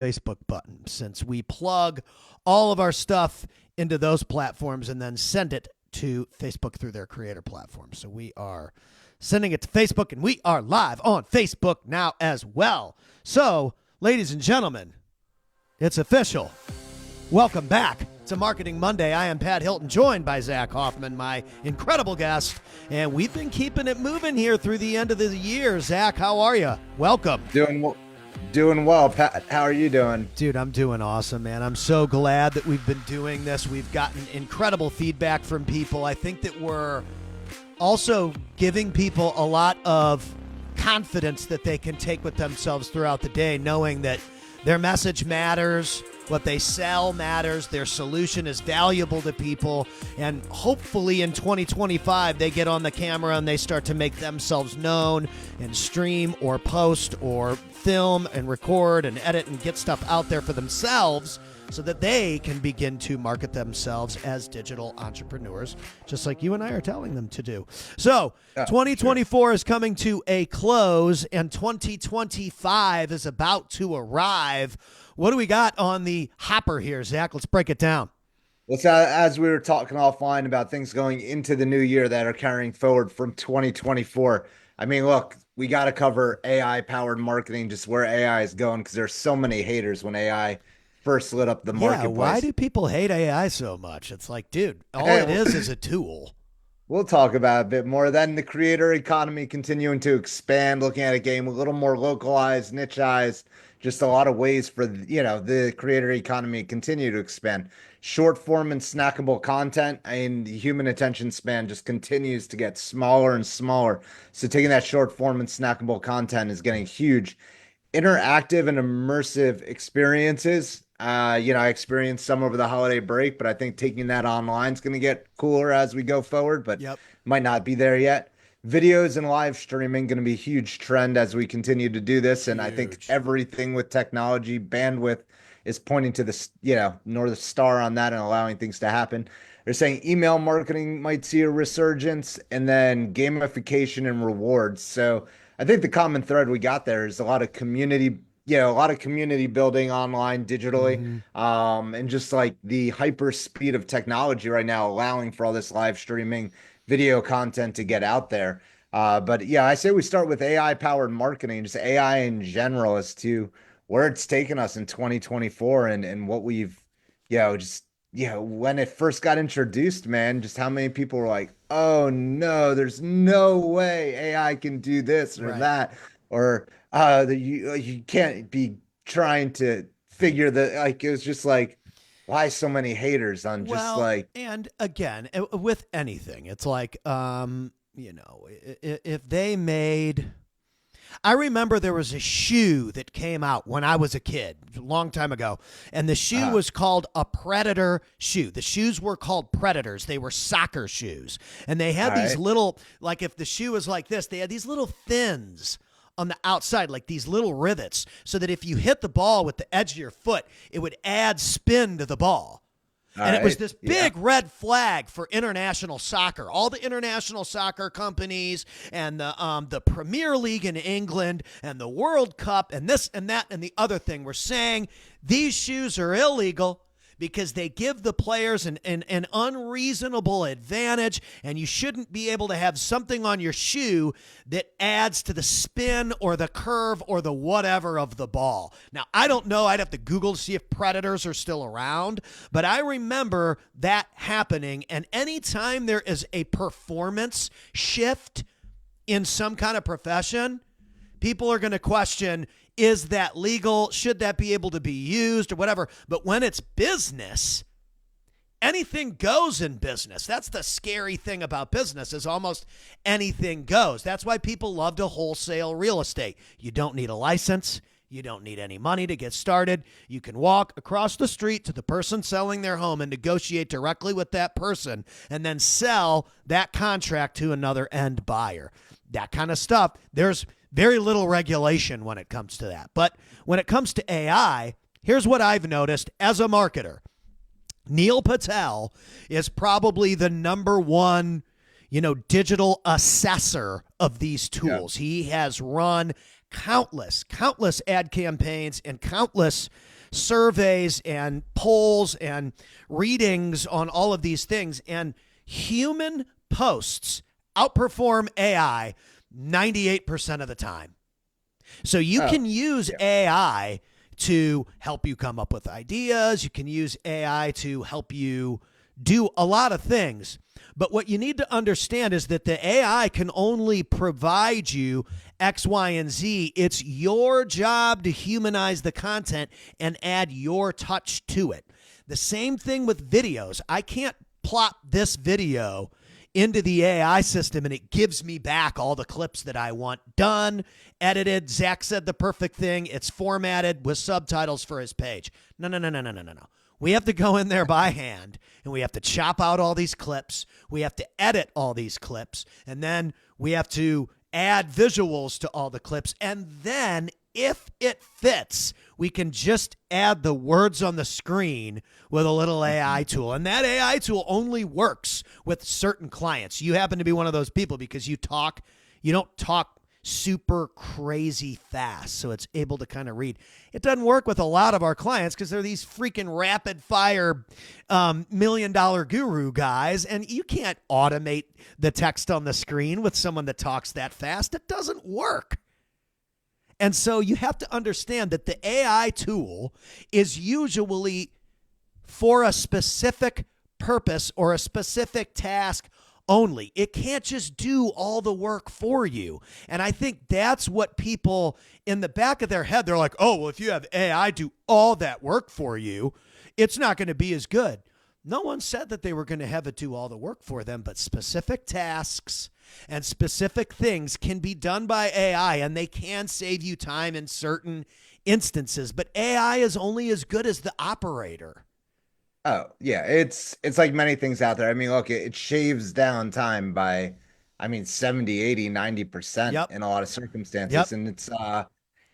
Facebook button, since we plug all of our stuff into those platforms and then send it to Facebook through their creator platform. So we are sending it to Facebook, and we are live on Facebook now as well. So, ladies and gentlemen, it's official. Welcome back to Marketing Monday. I am Pat Hilton, joined by Zach Hoffman, my incredible guest, and we've been keeping it moving here through the end of the year. Zach, how are you? Welcome. Doing well, Pat. How are you doing? Dude, I'm doing awesome, man. I'm so glad that we've been doing this. We've gotten incredible feedback from people. I think that we're also giving people a lot of confidence that they can take with themselves throughout the day, knowing that their message matters, what they sell matters, their solution is valuable to people, and hopefully in 2025 they get on the camera and they start to make themselves known and stream or post or film and record and edit and get stuff out there for themselves so that they can begin to market themselves as digital entrepreneurs, just like you and I are telling them to do. So 2024 is coming to a close and 2025 is about to arrive. What do we got on the hopper here, Zach? Let's break it down. Well, so as we were talking offline about things going into the new year that are carrying forward from 2024, I mean, look, we got to cover AI-powered marketing, just where AI is going, because there's so many haters when AI first lit up the marketplace. Yeah, why do people hate AI so much? It's like, dude, all it is a tool. We'll talk about it a bit more. Then the creator economy continuing to expand, looking at a game a little more localized, nicheized, just a lot of ways for, the creator economy to continue to expand. Short form and snackable content, and the human attention span just continues to get smaller and smaller. So taking that short form and snackable content is getting huge. Interactive and immersive experiences. I experienced some over the holiday break, but I think taking that online is going to get cooler as we go forward, but might not be there yet. Videos and live streaming going to be a huge trend as we continue to do this. And I think everything with technology, bandwidth is pointing to the, North Star on that and allowing things to happen. They're saying email marketing might see a resurgence, and then gamification and rewards. So I think the common thread we got there is a lot of community building online digitally, and just like the hyper speed of technology right now, allowing for all this live streaming video content to get out there. But yeah, I say we start with AI powered marketing, just AI in general, as to where it's taken us in 2024 and what we've, when it first got introduced, man, just how many people were like, oh no, there's no way AI can do this or that, or you can't be trying to figure it was just like, why so many haters on just and again, with anything, it's like, if they made, I remember there was a shoe that came out when I was a kid, a long time ago, and the shoe was called a Predator shoe. The shoes were called Predators. They were soccer shoes, and they had these little, like if the shoe was like this, they had these little fins on the outside, like these little rivets, so that if you hit the ball with the edge of your foot, it would add spin to the ball. And it was this big red flag for international soccer. All the international soccer companies and the Premier League in England and the World Cup and this and that and the other thing were saying these shoes are illegal because they give the players an unreasonable advantage, and you shouldn't be able to have something on your shoe that adds to the spin or the curve or the whatever of the ball. Now, I don't know. I'd have to Google to see if Predators are still around, but I remember that happening, and anytime there is a performance shift in some kind of profession, people are going to question, is that legal? Should that be able to be used or whatever? But when it's business, anything goes in business. That's the scary thing about business, is almost anything goes. That's why people love to wholesale real estate. You don't need a license. You don't need any money to get started. You can walk across the street to the person selling their home and negotiate directly with that person and then sell that contract to another end buyer. That kind of stuff. There's very little regulation when it comes to that. But when it comes to AI, here's what I've noticed as a marketer. Neil Patel is probably the number one, digital assessor of these tools. Yeah. He has run countless ad campaigns and countless surveys and polls and readings on all of these things, and human posts outperform AI 98% of the time. So you can use AI to help you come up with ideas. You can use AI to help you do a lot of things. But what you need to understand is that the AI can only provide you X, Y, and Z. It's your job to humanize the content and add your touch to it. The same thing with videos. I can't plop this video into the AI system and it gives me back all the clips that I want done, edited. Zach said the perfect thing. It's formatted with subtitles for his page. No. We have to go in there by hand and we have to chop out all these clips. We have to edit all these clips, and then we have to add visuals to all the clips. And then if it fits, we can just add the words on the screen with a little AI tool. And that AI tool only works with certain clients. You happen to be one of those people because you don't talk super crazy fast, so it's able to kind of read. It doesn't work with a lot of our clients because they're these freaking rapid fire $1 million guru guys, and you can't automate the text on the screen with someone that talks that fast. It doesn't work. And so you have to understand that the AI tool is usually for a specific purpose or a specific task only. It can't just do all the work for you. And I think that's what people in the back of their head, they're like, oh, well, if you have AI do all that work for you, it's not going to be as good. No one said that they were going to have it do all the work for them, but specific tasks and specific things can be done by AI, and they can save you time in certain instances. But AI is only as good as the operator. Oh, yeah, it's like many things out there. I mean, look, it shaves down time by, I mean, 70, 80, 90% Yep. in a lot of circumstances. Yep. And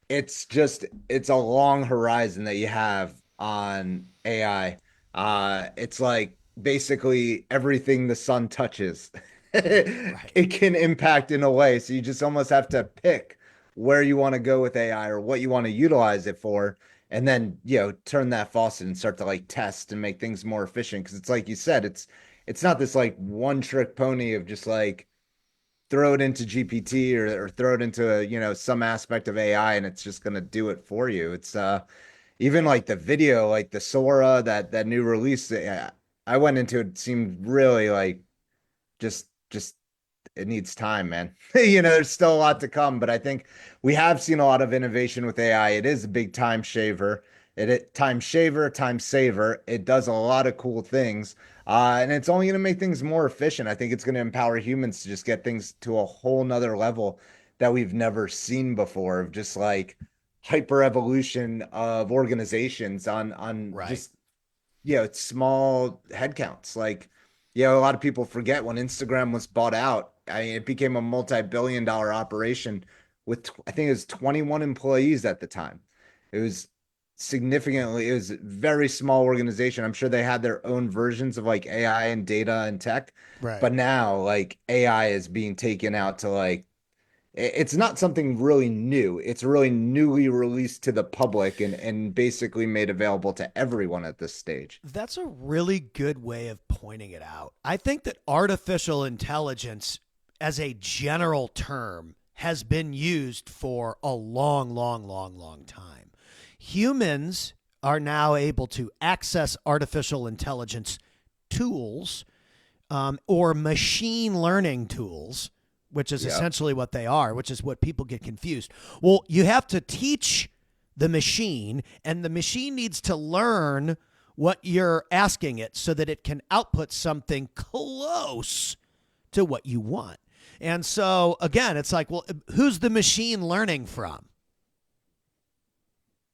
it's a long horizon that you have on AI. It's like basically everything the sun touches, Right. it can impact in a way. So you just almost have to pick where you want to go with AI or what you want to utilize it for, and then, turn that faucet and start to like test and make things more efficient. Because it's like you said, it's not this like one trick pony of just like throw it into GPT or throw it into some aspect of AI and it's just gonna do it for you. It's even like the video, like the Sora, that new release. I went into it, seemed really like just it needs time, man. There's still a lot to come, but I think we have seen a lot of innovation with AI. It is a big time shaver. Time shaver, time saver. It does a lot of cool things. And it's only going to make things more efficient. I think it's going to empower humans to just get things to a whole nother level that we've never seen before, of just like hyper evolution of organizations on Right. just it's small headcounts. Like, a lot of people forget when Instagram was bought out. I mean, it became a multi-billion-dollar operation with, I think it was 21 employees at the time. It was it was a very small organization. I'm sure they had their own versions of like AI and data and tech, Right. but now like AI is being taken out to like, it's not something really new. It's really newly released to the public and basically made available to everyone at this stage. That's a really good way of pointing it out. I think that artificial intelligence, as a general term, has been used for a long time. Humans are now able to access artificial intelligence tools, or machine learning tools, which is Yep. essentially what they are, which is what people get confused. Well, you have to teach the machine, and the machine needs to learn what you're asking it so that it can output something close to what you want. And so, again, it's like, well, who's the machine learning from?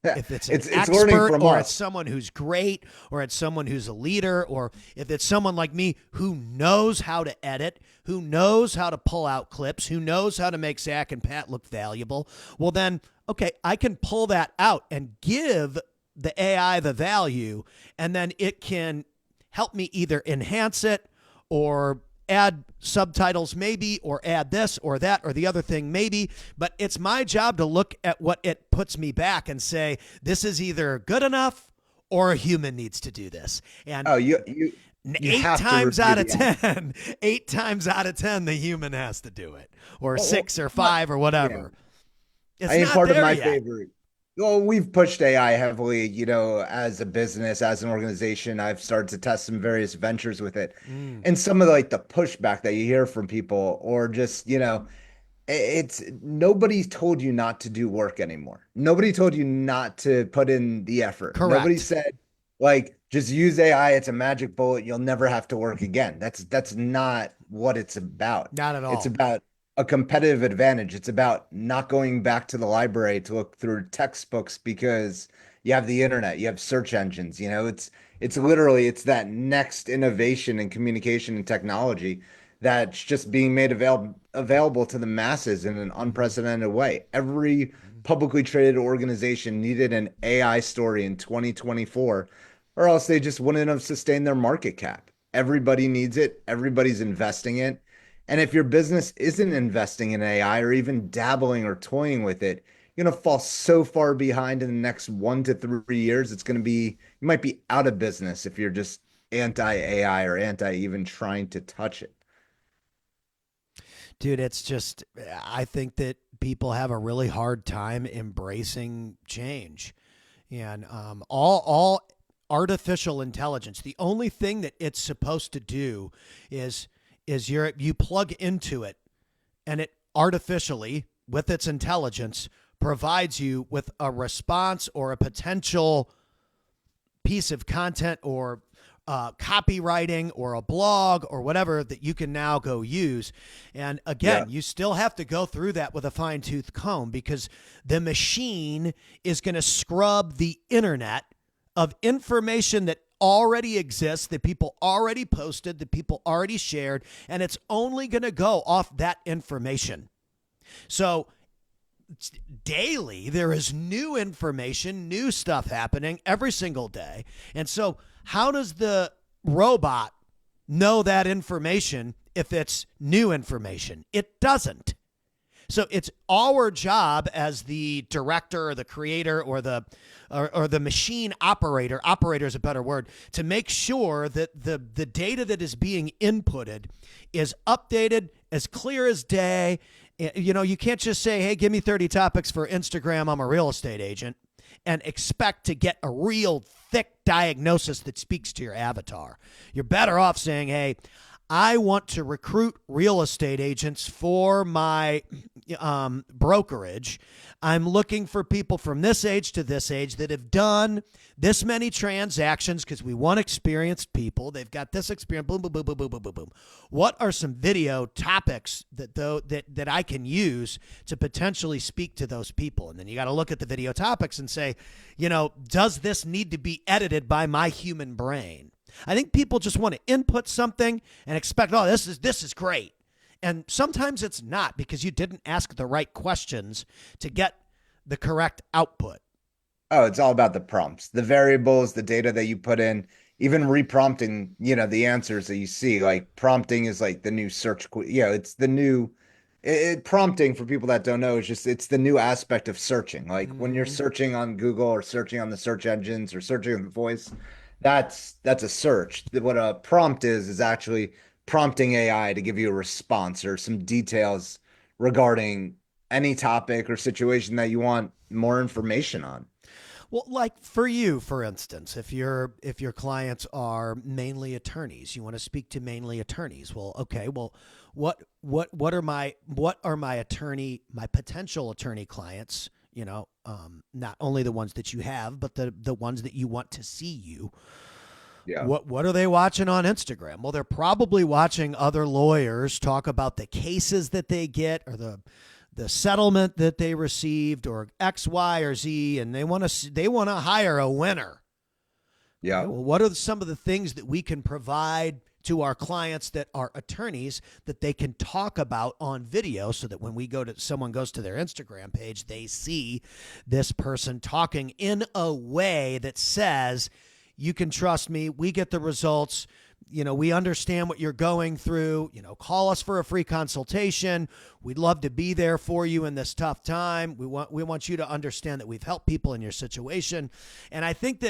Yeah. If it's an It's learning expert, from or it's us. someone who's great, or it's someone who's a leader, or if it's someone like me who knows how to edit, who knows how to pull out clips, who knows how to make Zach and Pat look valuable, well then, okay, I can pull that out and give the AI the value, and then it can help me either enhance it or add subtitles maybe, or add this or that or the other thing maybe, but it's my job to look at what it puts me back and say, this is either good enough or a human needs to do this. And Oh, you eight have to times review out of the answer. 10, 8 times out of 10, the human has to do it, or Well, 6 or 5 or whatever. It's I mean, not part of there my yet. favorite. Well, we've pushed AI heavily, as a business, as an organization. I've started to test some various ventures with it. And some of the pushback that you hear from people, or just, it's nobody told you not to do work anymore. Nobody told you not to put in the effort. Nobody Correct. said just use AI, it's a magic bullet, you'll never have to work again. That's not what it's about. Not at It's all. about a competitive advantage. It's about not going back to the library to look through textbooks because you have the internet, you have search engines, it's literally it's that next innovation in communication and technology that's just being made available to the masses in an unprecedented way. Every publicly traded organization needed an AI story in 2024, or else they just wouldn't have sustained their market cap. Everybody needs it, everybody's investing it. And if your business isn't investing in AI or even dabbling or toying with it, you're going to fall so far behind in the next 1 to 3 years. It's going to be, you might be out of business if you're just anti AI or anti even trying to touch it. Dude, it's just, I think that people have a really hard time embracing change. And all artificial intelligence, the only thing that it's supposed to do is you plug into it, and it artificially, with its intelligence, provides you with a response or a potential piece of content, or copywriting, or a blog, or whatever, that you can now go use. And Yeah. again, you still have to go through that with a fine-tooth comb, because the machine is going to scrub the internet of information that already exists, that people already posted, that people already shared, and it's only going to go off that information. So daily there is new information, new stuff happening every single day. And so how does the robot know that information if it's new information? It doesn't. So it's our job as the director or the creator or the machine operator — operator is a better word — to make sure that the data that is being inputted is updated, as clear as day. You can't just say, hey, give me 30 topics for Instagram, I'm a real estate agent, and expect to get a real thick diagnosis that speaks to your avatar. You're better off saying, hey, I want to recruit real estate agents for my brokerage. I'm looking for people from this age to this age that have done this many transactions, because we want experienced people. They've got this experience. Boom, boom, boom, boom, boom, boom, boom, boom. What are some video topics that I can use to potentially speak to those people? And then you got to look at the video topics and say, does this need to be edited by my human brain? I think people just want to input something and expect, oh, this is great. And sometimes it's not, because you didn't ask the right questions to get the correct output. Oh, it's all about the prompts, the variables, the data that you put in, even reprompting, the answers that you see. Like prompting is like the new search. It's the new prompting, for people that don't know, is just, it's the new aspect of searching. Like when you're Mm-hmm. searching on Google or searching on the search engines or searching on the voice, that's a search. What a prompt is actually prompting AI to give you a response or some details regarding any topic or situation that you want more information on. Well, like for you, for instance, if your clients are mainly attorneys, you want to speak to mainly attorneys. Well, okay. Well, what are my potential attorney clients? Not only the ones that you have, but the ones that you want to see you. Yeah. What are they watching on Instagram? Well, they're probably watching other lawyers talk about the cases that they get, or the settlement that they received, or X, Y, or Z, and they want to hire a winner. Yeah. Okay, well, what are some of the things that we can provide to our clients that are attorneys that they can talk about on video, so that when someone goes to their Instagram page, they see this person talking in a way that says, you can trust me, we get the results, we understand what you're going through. Call us for a free consultation. We'd love to be there for you in this tough time. We want you to understand that we've helped people in your situation. And I think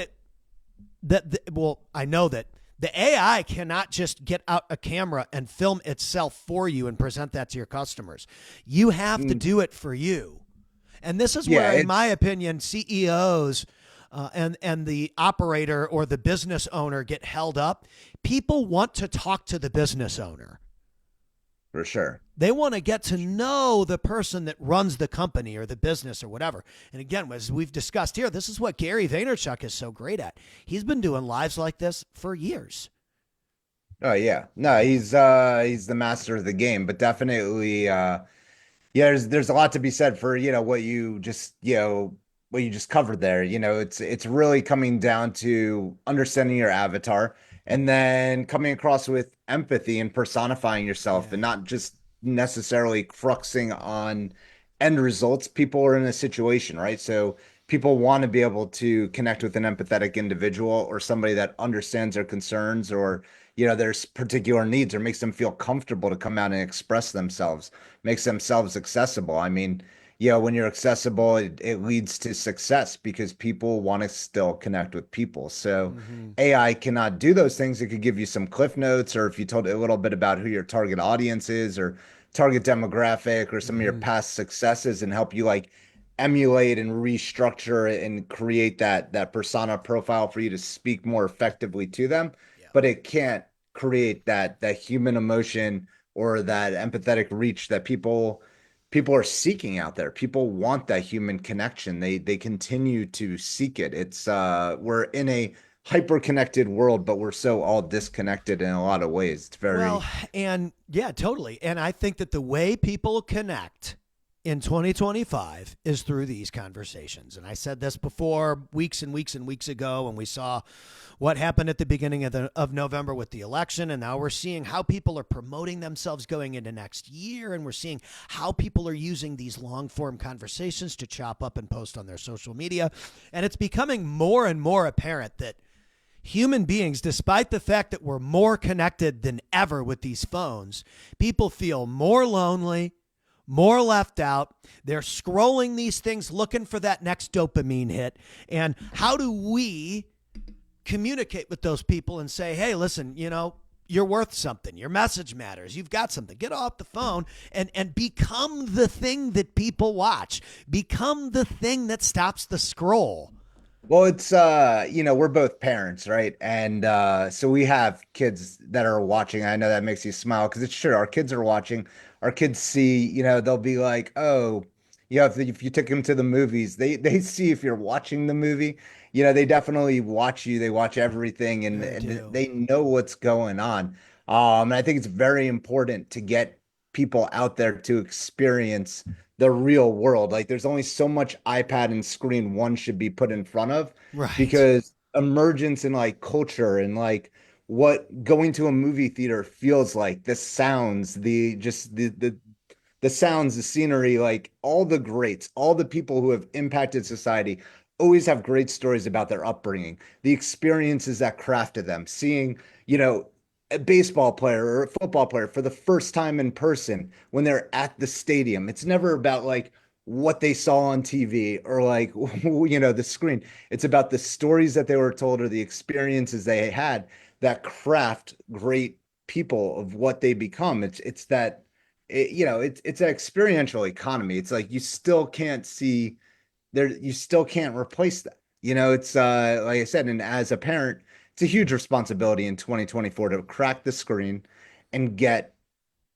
well, I know that the AI cannot just get out a camera and film itself for you and present that to your customers. You have to do it for you. And this is Yeah, where, in my it's opinion, CEOs and the operator or the business owner get held up. People want to talk to the business owner. for sure. They want to get to know the person that runs the company or the business or whatever. And again, as we've discussed here, this is what Gary Vaynerchuk is so great at. He's been doing lives like this for years. Oh yeah. No, he's the master of the game, but definitely yeah, there's a lot to be said for, what you just covered there. It's really coming down to understanding your avatar and then coming across with empathy and personifying yourself Yeah. and not just necessarily cruxing on end results. People are in a situation, right? So people want to be able to connect with an empathetic individual or somebody that understands their concerns or their particular needs or makes them feel comfortable to come out and express themselves, makes themselves accessible. I mean, when you're accessible, it leads to success because people want to still connect with people. So Mm-hmm. AI cannot do those things. It could give you some cliff notes, or if you told it a little bit about who your target audience is or target demographic or some of your Mm-hmm. past successes and help you like emulate and restructure and create that persona profile for you to speak more effectively to them. Yeah. But it can't create that human emotion or that empathetic reach that people are seeking out there. People want that human connection. They continue to seek it. It's we're in a hyper connected world, but we're so all disconnected in a lot of ways. It's Well, very and yeah, totally. And I think that the way people connect in 2025 is through these conversations. And I said this before weeks and weeks and weeks ago when we saw what happened at the beginning of November with the election. And now we're seeing how people are promoting themselves going into next year. And we're seeing how people are using these long form conversations to chop up and post on their social media. And it's becoming more and more apparent that human beings, despite the fact that we're more connected than ever with these phones, people feel more lonely, more left out. They're scrolling these things looking for that next dopamine hit. And how do we communicate with those people and say, hey, listen, you're worth something. Your message matters. You've got something. Get off the phone and become the thing that people watch. Become the thing that stops the scroll. well, it's we're both parents, right? And so we have kids that are watching. I know that makes you smile because it's true. Our kids are watching. Our kids see, they'll be like, "Oh, if you took them to the movies, they see if you're watching the movie. They definitely watch you. They watch everything and, They and do. they know what's going on. And I think it's very important to get people out there to experience the real world. Like there's only so much iPad and screen one should be put in front of Right. because emergence in like culture and like what going to a movie theater feels like, the sounds, the sounds, the scenery, like all the greats, all the people who have impacted society always have great stories about their upbringing, the experiences that crafted them, seeing, a baseball player or a football player for the first time in person when they're at the stadium. It's never about like what they saw on TV or like, the screen. It's about the stories that they were told or the experiences they had that craft great people of what they become. It's that it's an experiential economy. It's like you still can't see there, you still can't replace that. It's like I said, and as a parent, it's a huge responsibility in 2024 to crack the screen and get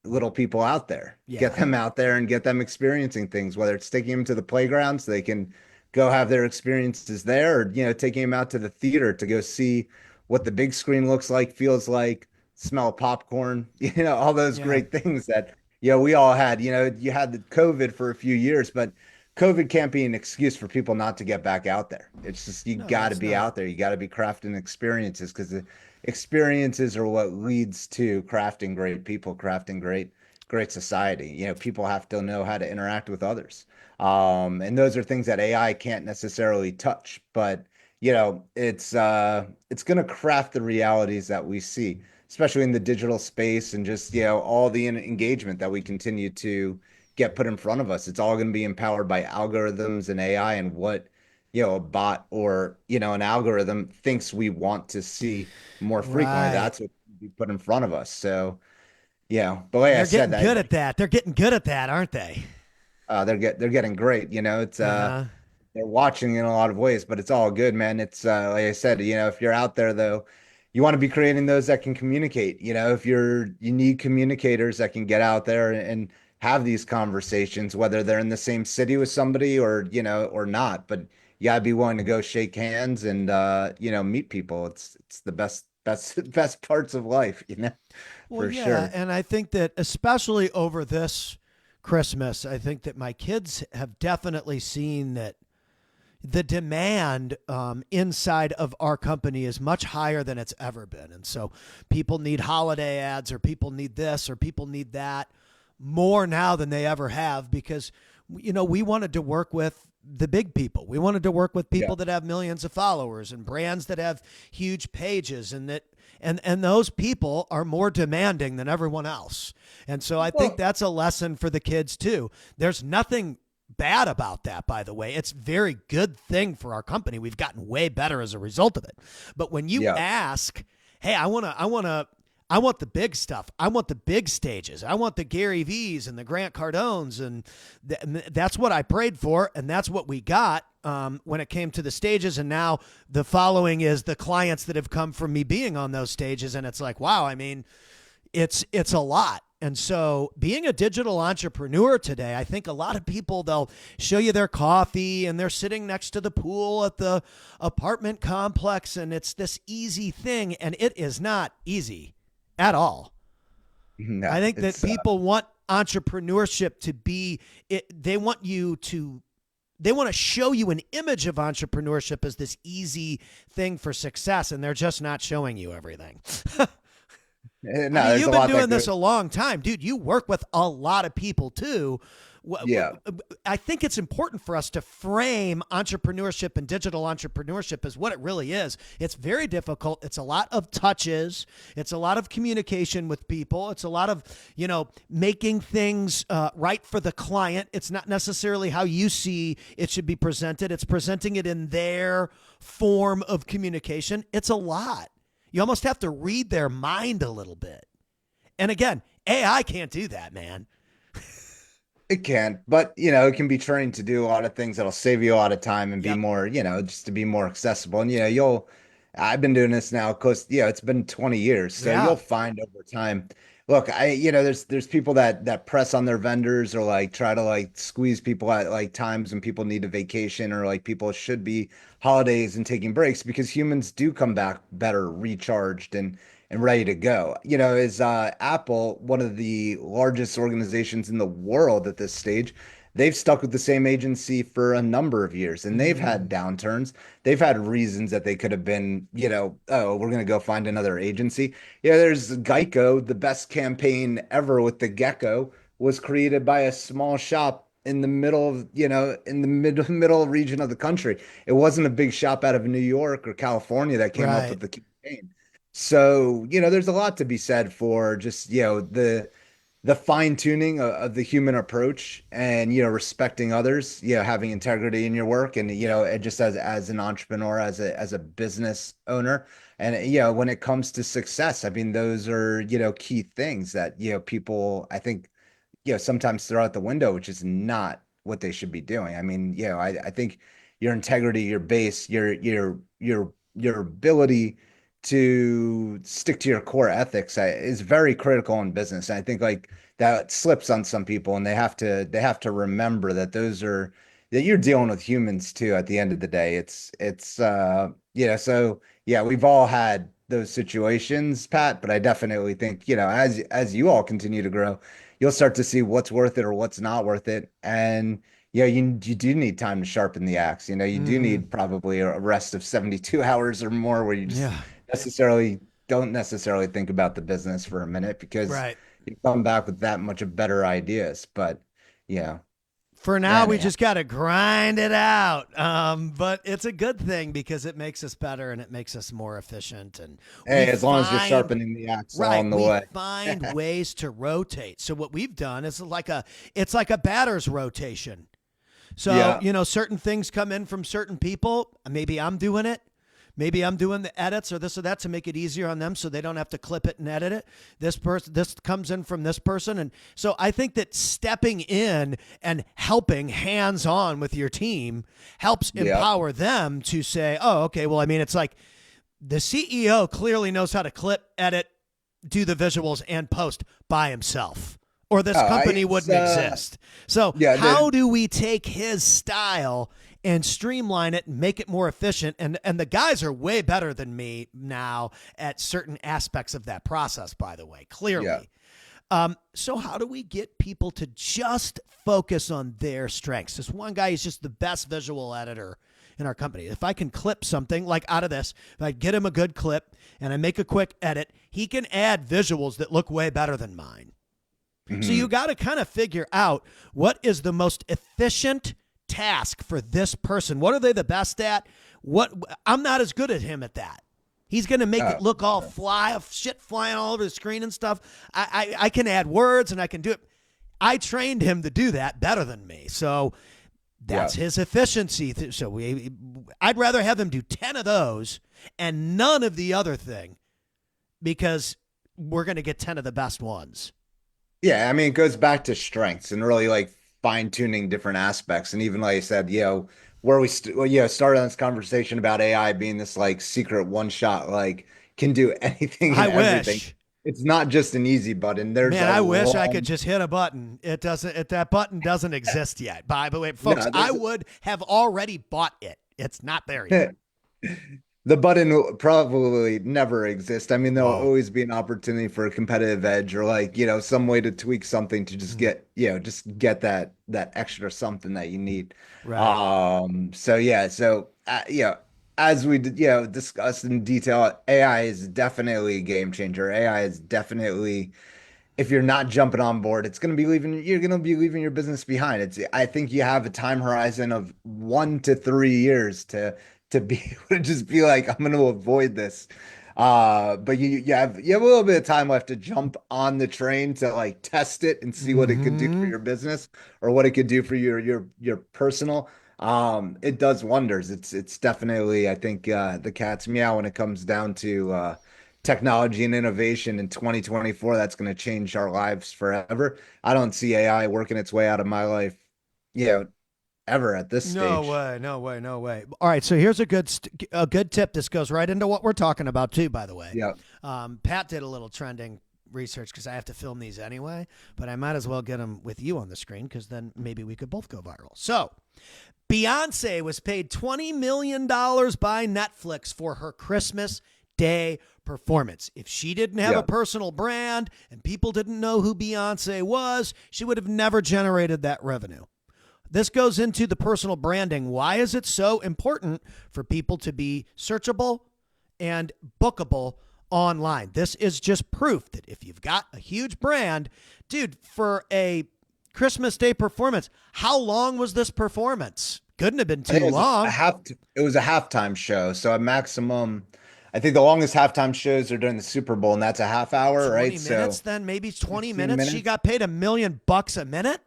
little people out there, get Yeah. them out there and get them experiencing things, whether it's taking them to the playground so they can go have their experiences there, or, taking them out to the theater to go see what the big screen looks like, feels like, smell of popcorn, all those Yeah. great things that, we all had. You had the COVID for a few years, but COVID can't be an excuse for people not to get back out there. It's just, you No, got to it's be not. out there. You got to be crafting experiences because the experiences are what leads to crafting great people, crafting great society. People have to know how to interact with others. And those are things that AI can't necessarily touch, but it's going to craft the realities that we see. especially in the digital space and just, all the engagement that we continue to get put in front of us. It's all going to be empowered by algorithms and AI and what, a bot or, an algorithm thinks we want to see more frequently. Right. That's what we put in front of us. So, but like And I they're said, getting good at that. They're getting good at that, aren't they? they're getting great. It's Uh-huh. they're watching in a lot of ways, but it's all good, man. It's like I said, if you're out there though, you want to be creating those that can communicate. If you need communicators that can get out there and have these conversations, whether they're in the same city with somebody or or not. But you gotta be willing to go shake hands and meet people. It's the best parts of life, Well, for yeah, sure. and I think that especially over this Christmas, I think that my kids have definitely seen that the demand inside of our company is much higher than it's ever been. And so people need holiday ads, or people need this, or people need that more now than they ever have, because, we wanted to work with the big people. We wanted to work with Yeah. people that have millions of followers and brands that have huge pages, and that and those people are more demanding than everyone else. And so I think Well, that's a lesson for the kids too. There's nothing bad about that, by the way. It's a very good thing for our company. We've gotten way better as a result of it. But when you yeah. ask, hey, I want the big stuff. I want the big stages. I want the Gary V's and the Grant Cardones, and that's what I prayed for, and that's what we got when it came to the stages. And now the following is the clients that have come from me being on those stages, and it's like, wow. I mean, it's a lot. And so being a digital entrepreneur today, I think a lot of people, they'll show you their coffee and they're sitting next to the pool at the apartment complex, and it's this easy thing, and it is not easy at all. No, I think that it's people want entrepreneurship to be they want you to they want to show you an image of entrepreneurship as this easy thing for success, and they're just not showing you everything. I no, mean, there's a you've been lot that doing this goes. a long time, dude. You work with a lot of people too. Yeah. I think it's important for us to frame entrepreneurship and digital entrepreneurship as what it really is. It's very difficult. It's a lot of touches. It's a lot of communication with people. It's a lot of, making things right for the client. It's not necessarily how you see it should be presented. It's presenting it in their form of communication. It's a lot. You almost have to read their mind a little bit. And again, AI can't do that, man. It can, but it can be trained to do a lot of things that'll save you a lot of time and be Yep. more, just to be more accessible. And I've been doing this now close, it's been 20 years. So you'll Yeah. find over time. Look, there's people that press on their vendors or like try to like squeeze people at like times when people need a vacation or like people should be holidays and taking breaks because humans do come back better recharged and ready to go. Is Apple one of the largest organizations in the world at this stage? They've stuck with the same agency for a number of years and they've had Mm, downturns. They've had reasons that they could have been, oh, we're going to go find another agency. Yeah, there's Geico, the best campaign ever with the gecko was created by a small shop in the middle of, in the middle region of the country. It wasn't a big shop out of New York or California that came up right. with the campaign. So, there's a lot to be said for just, the fine tuning of the human approach and, respecting others, having integrity in your work and, Yep. and just as an entrepreneur, as a business owner. And, when it comes to success, I mean, those are, key things that, people, I think, sometimes throw out the window, which is not what they should be doing. I mean, I think your integrity, your base, your ability to stick to your core ethics is very critical in business. And I think like that slips on some people, and they have to remember that that you're dealing with humans too. At the end of the day, so yeah, we've all had those situations, Pat. But I definitely think as you all continue to grow, you'll start to see what's worth it or what's not worth it. And yeah, you do need time to sharpen the axe. You do Hmm. need probably a rest of 72 hours or more where you just Yeah. necessarily don't necessarily think about the business for a minute because Right. you come back with that much of better ideas. But yeah, For now, we Anyhow, just got to grind it out. But it's a good thing because it makes us better and it makes us more efficient. And we hey, as long as you're find sharpening the axe right, along the we way. find ways to rotate. So what we've done is it's like a batter's rotation. So, Yeah. certain things come in from certain people. Maybe I'm doing it. Maybe I'm doing the edits or this or that to make it easier on them so they don't have to clip it and edit it. This comes in from this person. And so I think that stepping in and helping hands on with your team helps Yeah. empower them to say, oh, okay, well, I mean, it's like the CEO clearly knows how to clip, edit, do the visuals, and post by himself, or this company It's wouldn't exist. So, yeah, how do we take his style and streamline it and make it more efficient? And the guys are way better than me now at certain aspects of that process, by the way, yeah. clearly. So how do we get people to just focus on their strengths? This one guy is just the best visual editor in our company. If I can clip something like out of this, if I get him a good clip and I make a quick edit, he can add visuals that look way better than mine. So Mhm. you got to kind of figure out what is the most efficient task for this person. What are they the best at? What I'm not as good at him at that. He's going to make it look all shit flying all over the screen and stuff. I can add words and I can do it. I trained him to do that better than me. So that's his efficiency. So I'd rather have him do 10 of those and none of the other thing because we're going to get 10 of the best ones. Yeah, I mean, it goes back to strengths and really like fine tuning different aspects. And even like I said, where started on this conversation about AI being this like secret one shot, like can do anything I and everything. wish. It's not just an easy button. There's Man, a I wish I could long, just hit a button. It doesn't. That button doesn't exist yet. By the way, folks, no, I there's would have already bought it. It's not there yet. the button will probably never exist. I mean, there'll Whoa. always be an opportunity for a competitive edge or like, some way to tweak something to just get that extra something that you need. Right. As we did, discussed in detail, AI is definitely a game changer. AI is definitely, if you're not jumping on board, you're going to be leaving your business behind. I think you have a time horizon of 1 to 3 years to be able to just be like, I'm going to avoid this. But you have a little bit of time left to jump on the train to like test it and see what it could do for Mm-hmm. your business or what it could do for your personal. It does wonders. It's definitely, I think, the cat's meow when it comes down to technology and innovation in 2024. That's going to change our lives forever. I don't see AI working its way out of my life, you know, ever at this No stage. way. No way. No way. All right. So here's a good tip. This goes right into what we're talking about too. By the way, Yeah. Pat did a little trending research because I have to film these anyway. But I might as well get them with you on the screen because then maybe we could both go viral. So Beyonce was paid $20 million by Netflix for her Christmas Day performance. If she didn't have Yeah. a personal brand and people didn't know who Beyonce was, she would have never generated that revenue. This goes into the personal branding. Why is it so important for people to be searchable and bookable online? This is just proof that if you've got a huge brand, dude, for a Christmas Day performance, how long was this performance? Couldn't have been I think too long. it was a halftime show. So a maximum, I think the longest halftime shows are during the Super Bowl, and that's a half hour, 20 right? minutes So then, maybe 20 16 minutes. She minutes. got paid $1 million a minute.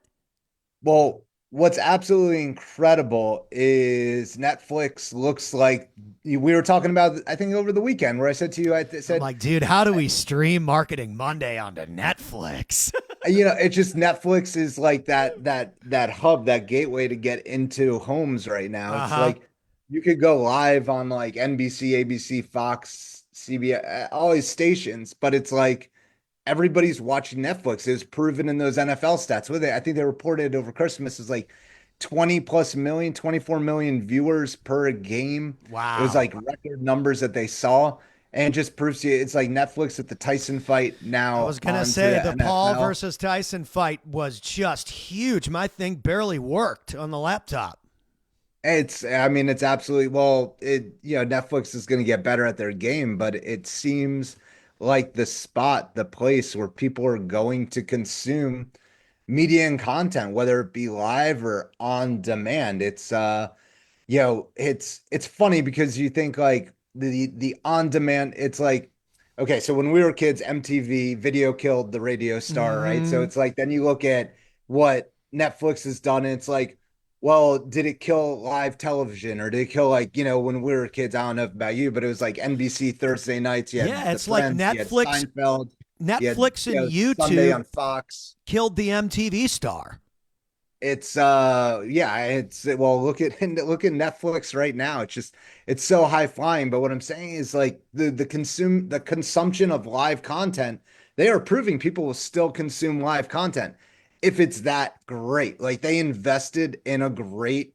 Well, what's absolutely incredible is Netflix looks like we were talking about, I think over the weekend, where I said to you, I I'm said, like, dude, how do we stream Marketing Monday onto Netflix? it's just Netflix is like that hub, that gateway to get into homes right now. It's Uh-huh. like you could go live on like NBC, ABC, Fox, CBS, all these stations, but it's like everybody's watching Netflix. It was proven in those NFL stats. I think they reported over Christmas is like 20 plus million, 24 million viewers per game. It was Wow. like record numbers that they saw. And just proves to you it's like Netflix with the Tyson fight I now was going to onto say the the Paul NFL. versus Tyson fight was just huge. My thing barely worked on the laptop. I mean, it's absolutely, Netflix is going to get better at their game, but it seems like the place where people are going to consume media and content, whether it be live or on demand. It's funny because you think like the on demand, it's like, okay, so when we were kids, MTV video killed the radio star, right? So Mm-hmm. it's like then you look at what Netflix has done, and it's like, well, did it kill live television or did it kill, like, when we were kids? I don't know about you, but it was like NBC Thursday nights. You had Yeah, The it's like Friends, you had Seinfeld, you had, Netflix and Sunday YouTube on Fox. killed the MTV star. It's yeah, it's well, look at Netflix right now. It's so high flying, but what I'm saying is like the consumption of live content, they are proving people will still consume live content if it's that great. Like they invested in a great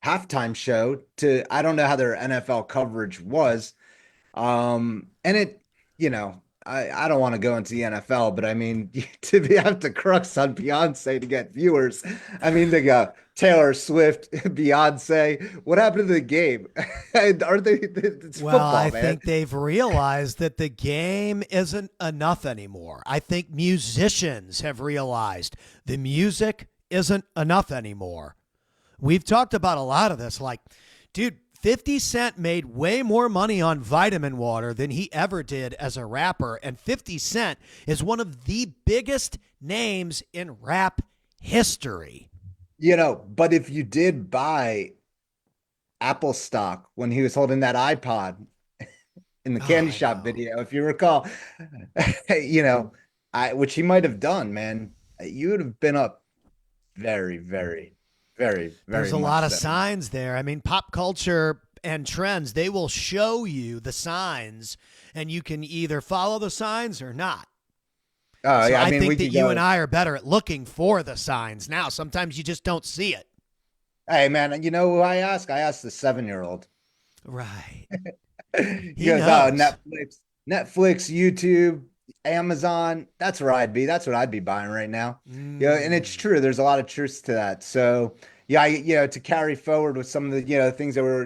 halftime show to, I don't know how their NFL coverage was, and I don't want to go into the NFL, but I mean, to be have to crux on Beyonce to get viewers. I mean, they got Taylor Swift, Beyonce. What happened to the game? Aren't they? It's Well, I football, man. think they've realized that the game isn't enough anymore. I think musicians have realized the music isn't enough anymore. We've talked about a lot of this. Like, dude, 50 Cent made way more money on vitamin water than he ever did as a rapper. And 50 Cent is one of the biggest names in rap history. But if you did buy Apple stock when he was holding that iPod in the Oh, candy I shop know. video, if you recall, you know, which he might have done, man, you would have been up very, very, very, There's very a much lot of so. signs there. I mean, pop culture and trends, they will show you the signs, and you can either follow the signs or not. Oh, So yeah. I I mean, think we that could you and go, I are better at looking for the signs now. Sometimes you just don't see it. hey, man, you know who I ask? I asked the 7-year-old. Right. He He goes, oh, knows. Netflix, YouTube, Amazon. That's where I'd be. That's what I'd be buying right now. Yeah, and it's Mm. true. There's a lot of truth to that. So, yeah, to carry forward with some of the, things that we're,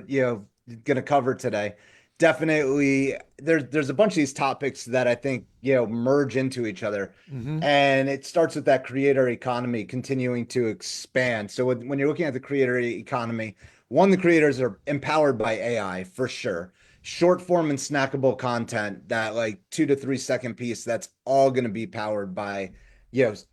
going to cover today. Definitely, there's a bunch of these topics that I think, merge into each other. Hmm. And it starts with that creator economy continuing to expand. So when you're looking at the creator economy, one, the creators are empowered by AI for sure. Short form and snackable content, that like 2 to 3 second piece, that's all going to be powered by,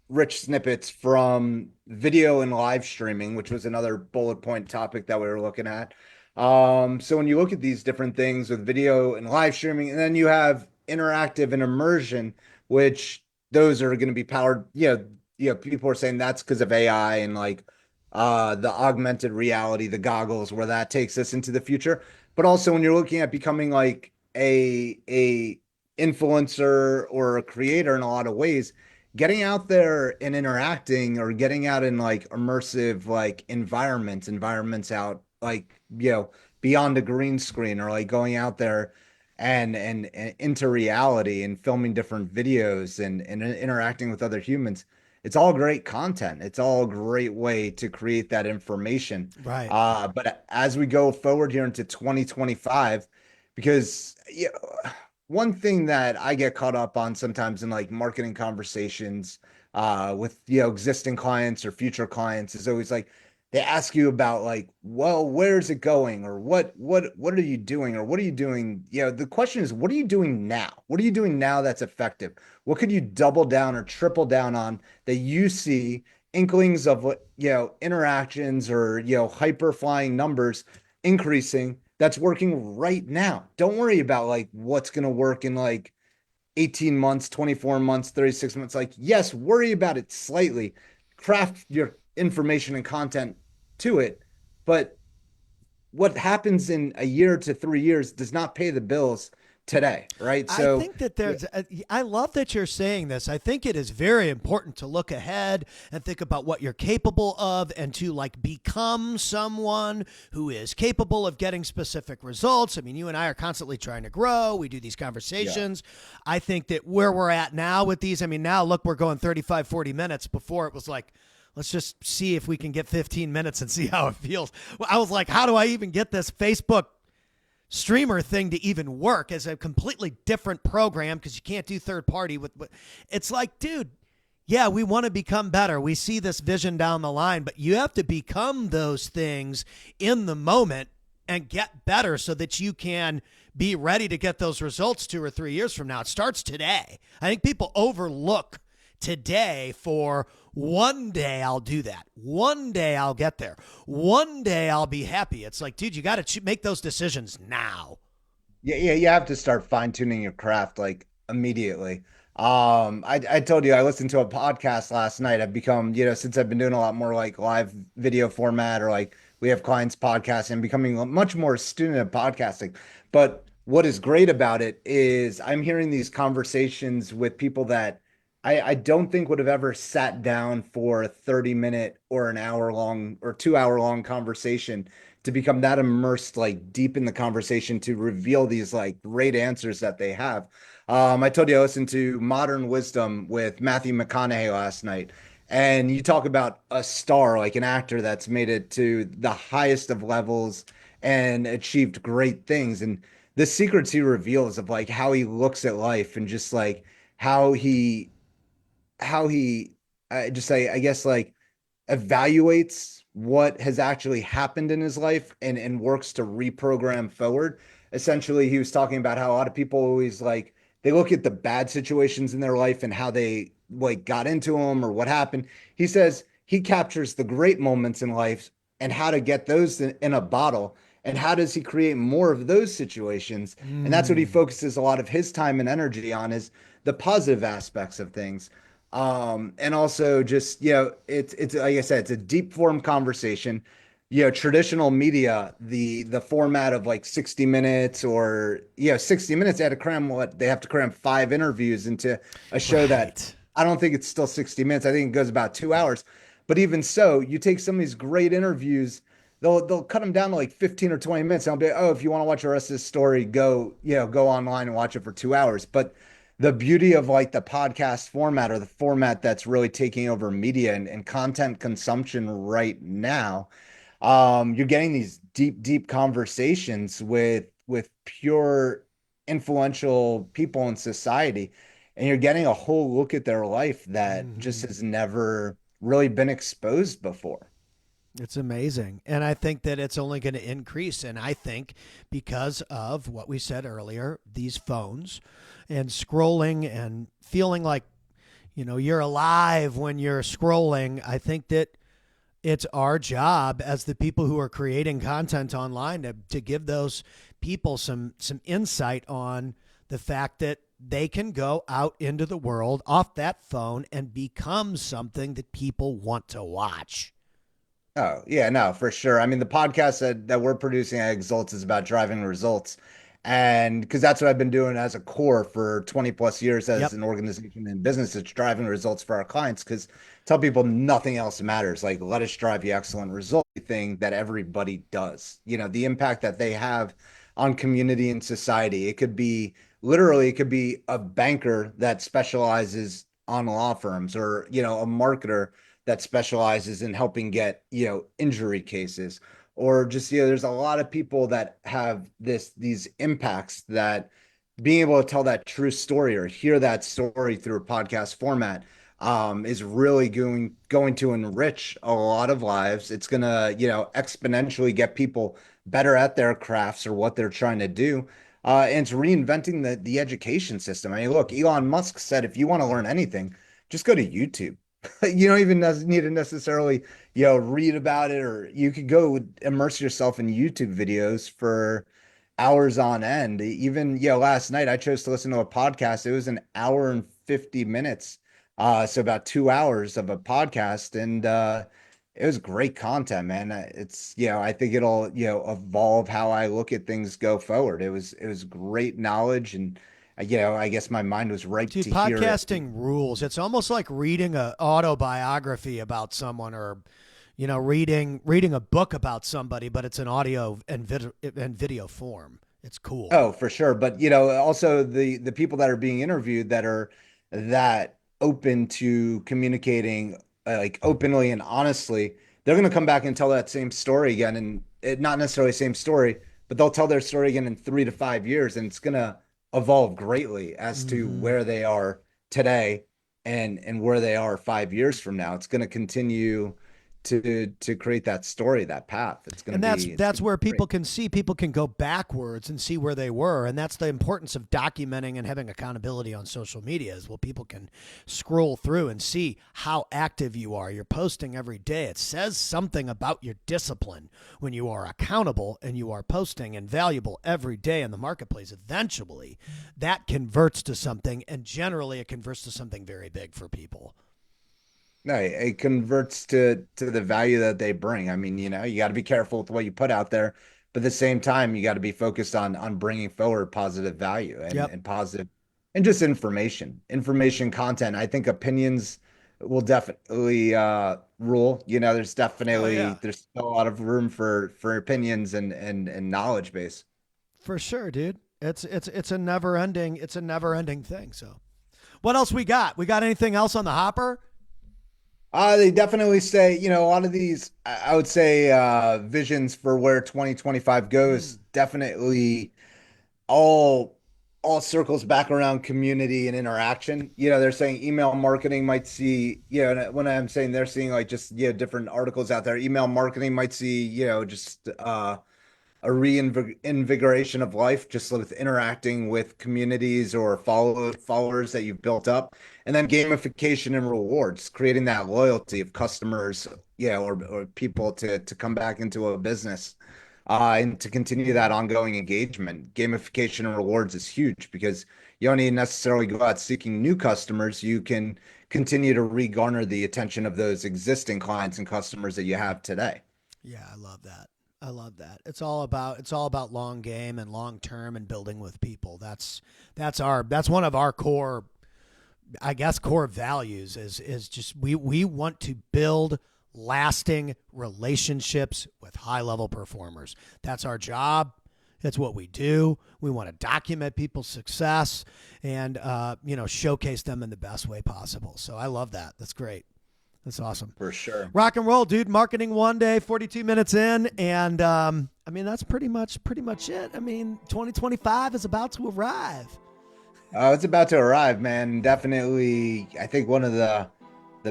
rich snippets from video and live streaming, which was another bullet point topic that we were looking at. So when you look at these different things with video and live streaming, and then you have interactive and immersion, which those are going to be powered, people are saying that's because of AI and like the augmented reality, the goggles, where that takes us into the future. But also when you're looking at becoming like a influencer or a creator in a lot of ways, getting out there and interacting, or getting out in like immersive like environments out like, beyond a green screen, or like going out there and into reality and filming different videos and interacting with other humans. It's all great content. It's all a great way to create that information. Right. But as we go forward here into 2025, because one thing that I get caught up on sometimes in like marketing conversations with existing clients or future clients is always like they ask you about like, well, where's it going, or what are you doing, or what are you doing? The question is, what are you doing now? What are you doing now that's effective? What could you double down or triple down on that you see inklings of what, interactions, or, hyper flying numbers increasing, that's working right now? Don't worry about like what's going to work in like 18 months, 24 months, 36 months. Like, yes, worry about it slightly, craft your information and content to it. But what happens in a year to 3 years does not pay the bills today, right? I So, think that yeah, I love that you're saying this. I think it is very important to look ahead and think about what you're capable of, and to like become someone who is capable of getting specific results. I mean, you and I are constantly trying to grow. We do these yeah, conversations. I think that where we're at now with these, I mean, now look, we're going 35, 40 minutes. Before it was like, let's just see if we can get 15 minutes and see how it feels. Well, I was like, how do I even get this Facebook streamer thing to even work as a completely different program, because you can't do third party with. It's like, dude, yeah, we want to become better. We see this vision down the line, but you have to become those things in the moment and get better so that you can be ready to get those results 2 or 3 years from now. It starts today. I think people overlook today for one day I'll do that. One day I'll get there. One day I'll be happy. It's like, dude, you got to make those decisions now. Yeah, yeah, you have to start fine tuning your craft like immediately. I told you I listened to a podcast last night. I've become, since I've been doing a lot more like live video format or like we have clients podcasting, becoming much more a student of podcasting. But what is great about it is I'm hearing these conversations with people that I don't think would have ever sat down for a 30-minute or an hour long or 2 hour long conversation to become that immersed like deep in the conversation to reveal these like great answers that they have. I told you I listened to Modern Wisdom with Matthew McConaughey last night, and you talk about a star, like an actor that's made it to the highest of levels and achieved great things. And the secrets he reveals of like how he looks at life and just like how he how he just I guess like evaluates what has actually happened in his life and works to reprogram forward. Essentially, he was talking about how a lot of people always like they look at the bad situations in their life and how they like got into them or what happened. He says he captures the great moments in life and how to get those in a bottle and how does he create more of those situations. And that's what he Mm. focuses a lot of his time and energy on is the positive aspects of things. And also just, it's like I said, it's a deep form conversation. Traditional media, the format of like 60 minutes or 60 minutes, they had to cram what they have to cram 5 interviews into a show that Right. I don't think it's still 60 minutes. I think it goes about 2 hours. But even so, you take some of these great interviews, they'll cut them down to like 15 or 20 minutes. And I'll be like, oh, if you want to watch the rest of this story, go online and watch it for 2 hours. But the beauty of like the podcast format or the format that's really taking over media and content consumption right now, you're getting these deep, deep conversations with pure influential people in society, and you're getting a whole look at their life that just Hmm. has never really been exposed before. It's amazing. And I think that it's only going to increase. And I think because of what we said earlier, these phones and scrolling and feeling like, you're alive when you're scrolling, I think that it's our job as the people who are creating content online to give those people some insight on the fact that they can go out into the world off that phone and become something that people want to watch. Oh, yeah, no, for sure. I mean, the podcast that we're producing at Exalts is about driving results. And because that's what I've been doing as a core for 20 plus years as Yep. an organization and business, it's driving results for our clients. Because tell people nothing else matters. Like, let us drive you excellent results thing that everybody does. The impact that they have on community and society. It could be a banker that specializes on law firms or, a marketer that specializes in helping get, injury cases or just, there's a lot of people that have these impacts that being able to tell that true story or hear that story through a podcast format is really going to enrich a lot of lives. It's gonna, exponentially get people better at their crafts or what they're trying to do. And it's reinventing the education system. I mean, look, Elon Musk said if you want to learn anything, just go to YouTube. You don't even need to necessarily, read about it, or you could go immerse yourself in YouTube videos for hours on end. Even, last night I chose to listen to a podcast. It was an hour and 50 minutes. So about 2 hours of a podcast. And it was great content, man. It's, I think it'll, evolve how I look at things go forward. It was great knowledge and I guess my mind was ripe Dude, to hear it. podcasting rules. It's almost like reading a autobiography about someone or reading a book about somebody, but it's an audio and video form. It's cool. Oh, for sure. But also the people that are being interviewed that are that open to communicating like openly and honestly, they're going to come back and tell that same story again, and not necessarily same story, but they'll tell their story again in 3 to 5 years, and it's going to evolve greatly as to Hmm. where they are today and where they are 5 years from now. It's going to continue to create that story, that path. It's going And to that's be that's where great. people can go backwards and see where they were, and that's the importance of documenting and having accountability on social media. Is well, people can scroll through and see how active you are. You're posting every day. It says something about your discipline when you are accountable and you are posting and valuable every day in the marketplace. Eventually, that converts to something, and generally, it converts to something very big for people. No, it converts to the value that they bring. I mean, you got to be careful with what you put out there, but at the same time, you got to be focused on bringing forward positive value Yep. and positive and just information content. I think opinions will definitely rule. Oh yeah. There's still a lot of room for opinions and knowledge base. For sure, dude. It's a never ending thing. So, what else we got? We got anything else on the hopper? They definitely say, a lot of these, I would say, visions for where 2025 goes, Mm. definitely all all circles back around community and interaction. They're saying email marketing might see, and when I'm saying they're seeing like just different articles out there, email marketing might see, just a reinvigoration of life just with interacting with communities or followers that you've built up, and then gamification and rewards, creating that loyalty of customers, or people to come back into a business, and to continue that ongoing engagement. Gamification and rewards is huge because you don't need necessarily go out seeking new customers. You can continue to regarner the attention of those existing clients and customers that you have today. Yeah, I love that. I love that. It's all about long game and long term and building with people. That's one of our core, I guess, core values is just we want to build lasting relationships with high level performers. That's our job. That's what we do. We want to document people's success and showcase them in the best way possible. So I love that. That's great. That's awesome. For sure. Rock and roll, dude. Marketing one day, 42 minutes in, and I mean that's pretty much it. I mean, 2025 is about to arrive. It's about to arrive, man. Definitely, I think one of the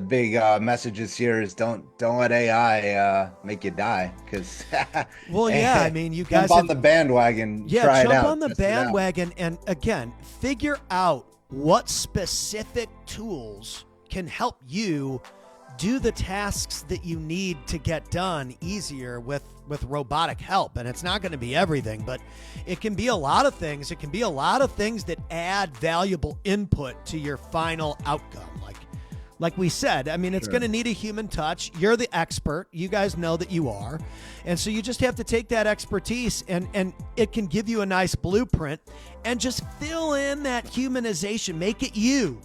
big messages here is don't let AI make you die. Because Well, yeah, I mean, you guys jump on have, the bandwagon, yeah, try it jump out, on the test it out. bandwagon, and again, figure out what specific tools can help you do the tasks that you need to get done easier with robotic help. And it's not going to be everything, but it can be a lot of things. It can be a lot of things that add valuable input to your final outcome. Like we said, I mean, it's Sure. going to need a human touch. You're the expert. You guys know that you are. And so you just have to take that expertise and it can give you a nice blueprint and just fill in that humanization. Make it you.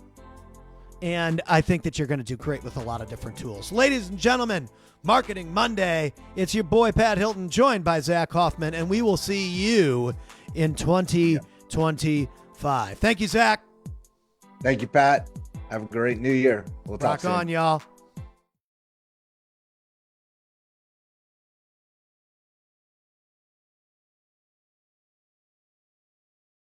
And I think that you're going to do great with a lot of different tools. Ladies and gentlemen, Marketing Monday. It's your boy, Pat Hilton, joined by Zach Hoffman, and we will see you in 2025. Thank you, Zach. Thank you, Pat. Have a great new year. We'll talk Rock soon. on, y'all.